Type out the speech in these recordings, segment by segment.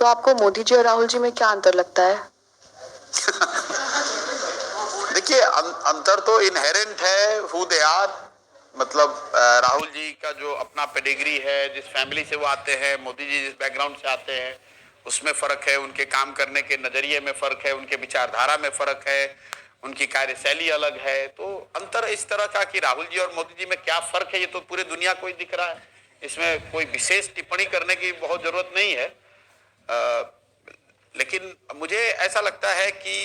तो आपको मोदी जी और राहुल जी में क्या अंतर लगता है? देखिए, अंतर तो इनहेरेंट है हु दे आर। मतलब राहुल जी का जो अपना पेडिग्री है, जिस फैमिली से वो आते हैं, मोदी जी जिस बैकग्राउंड से आते हैं, उसमें फर्क है। उनके काम करने के नजरिए में फर्क है, उनके विचारधारा में फर्क है, उनकी कार्यशैली अलग है। तो अंतर इस तरह का कि राहुल जी और मोदी जी में क्या फर्क है, ये तो पूरे दुनिया को ही दिख रहा है। इसमें कोई विशेष टिप्पणी करने की बहुत जरूरत नहीं है। लेकिन मुझे ऐसा लगता है कि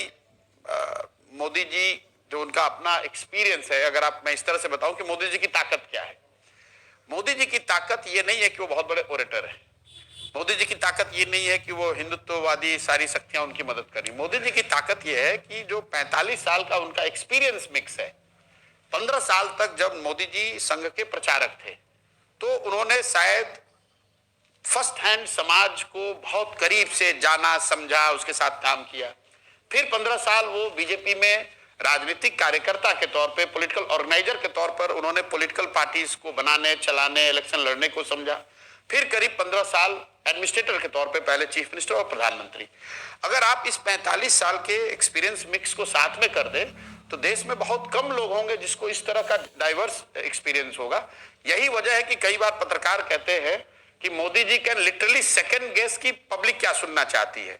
मोदी जी जो उनका अपना एक्सपीरियंस है, अगर आप मैं इस तरह से बताऊं कि मोदी जी की ताकत क्या है। मोदी जी की ताकत ये नहीं है कि वो बहुत बड़े ओरेटर है। मोदी जी की ताकत ये नहीं है कि वो हिंदुत्ववादी सारी शक्तियां उनकी मदद कर रही। मोदी जी की ताकत ये है कि जो 45 साल का उनका एक्सपीरियंस मिक्स है। 15 साल तक जब मोदी जी संघ के प्रचारक थे तो उन्होंने शायद फर्स्ट हैंड समाज को बहुत करीब से जाना, समझा, उसके साथ काम किया। फिर 15 साल वो बीजेपी में राजनीतिक कार्यकर्ता के तौर पे, पॉलिटिकल ऑर्गेनाइजर के तौर पर उन्होंने पॉलिटिकल पार्टीज को बनाने, चलाने, इलेक्शन लड़ने को समझा। फिर करीब 15 साल एडमिनिस्ट्रेटर के तौर पे, पहले चीफ मिनिस्टर और प्रधानमंत्री। अगर आप इस 45 साल के एक्सपीरियंस मिक्स को साथ में कर दें तो देश में बहुत कम लोग होंगे जिसको इस तरह का डाइवर्स एक्सपीरियंस होगा। यही वजह है कि कई बार पत्रकार कहते हैं कि Modi ji can literally second guess की पब्लिक क्या सुनना चाहती है।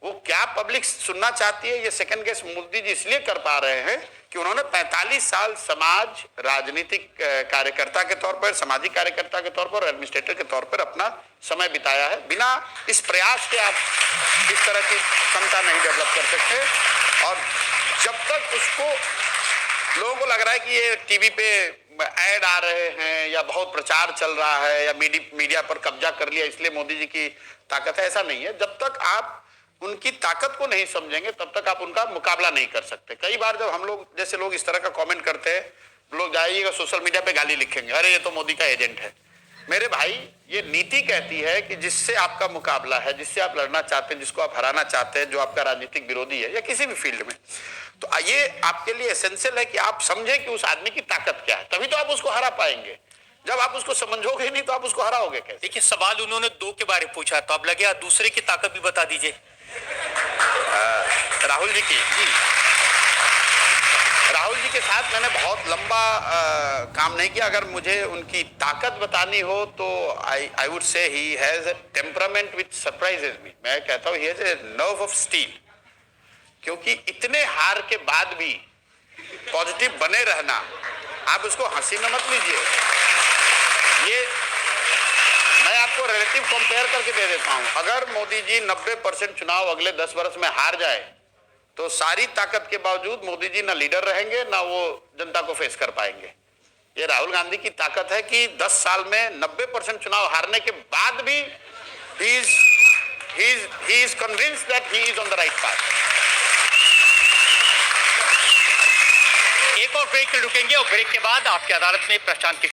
वो क्या पब्लिक सुनना चाहती है ये सेकंड गेस मोदी जी इसलिए कर पा रहे हैं कि उन्होंने 45 साल समाज, राजनीतिक कार्यकर्ता के तौर पर, सामाजिक कार्यकर्ता के तौर पर, एडमिनिस्ट्रेटर के तौर पर अपना समय बिताया है। बिना इस प्रयास के आप इस तरह की क्षमता नहीं डेवलप कर सकते। और जब तक उसको लोगों को लग रहा है कि ये टीवी पे ऐड आ रहे हैं या बहुत प्रचार चल रहा है या मीडिया पर कब्जा कर लिया इसलिए मोदी जी की ताकत है, ऐसा नहीं है। जब तक आप उनकी ताकत को नहीं समझेंगे तब तक आप उनका मुकाबला नहीं कर सकते। कई बार जब हम लोग जैसे लोग इस तरह का कमेंट करते हैं, लोग जाइएगा सोशल मीडिया पे गाली लिखेंगे, अरे ये तो मोदी का एजेंट है। मेरे भाई, ये नीति कहती है कि जिससे आपका मुकाबला है, जिससे आप लड़ना चाहते हैं, जिसको आप हराना चाहते हैं, जो आपका राजनीतिक विरोधी है या किसी भी फील्ड में, तो ये आपके लिए एसेंशियल है कि आप समझें कि उस आदमी की ताकत क्या है, तभी तो आप उसको हरा पाएंगे। जब आप उसको समझोगे नहीं तो आप उसको हराओगे कैसे? देखिए, सवाल उन्होंने दो के बारे में पूछा तो अब लगे दूसरे की ताकत भी बता दीजिए। राहुल जी की राहुल जी के साथ मैंने बहुत लंबा काम नहीं किया। अगर मुझे उनकी ताकत बतानी हो तो I would say he has a temperament which surprises मी। मैं कहता हूँ he has a nerve of steel. क्योंकि इतने हार के बाद भी पॉजिटिव बने रहना, आप उसको हंसी में मत लीजिए। ये मैं आपको रिलेटिव कंपेयर करके दे देता हूं। अगर मोदी जी 90% चुनाव अगले 10 वर्ष में हार जाए तो सारी ताकत के बावजूद मोदी जी ना लीडर रहेंगे, ना वो जनता को फेस कर पाएंगे। ये राहुल गांधी की ताकत है कि 10 साल में 90% चुनाव हारने के बाद भी he is convinced that he is on the right path. एक और ब्रेक रुकेंगे और ब्रेक के बाद आपकी अदालत में प्रशांत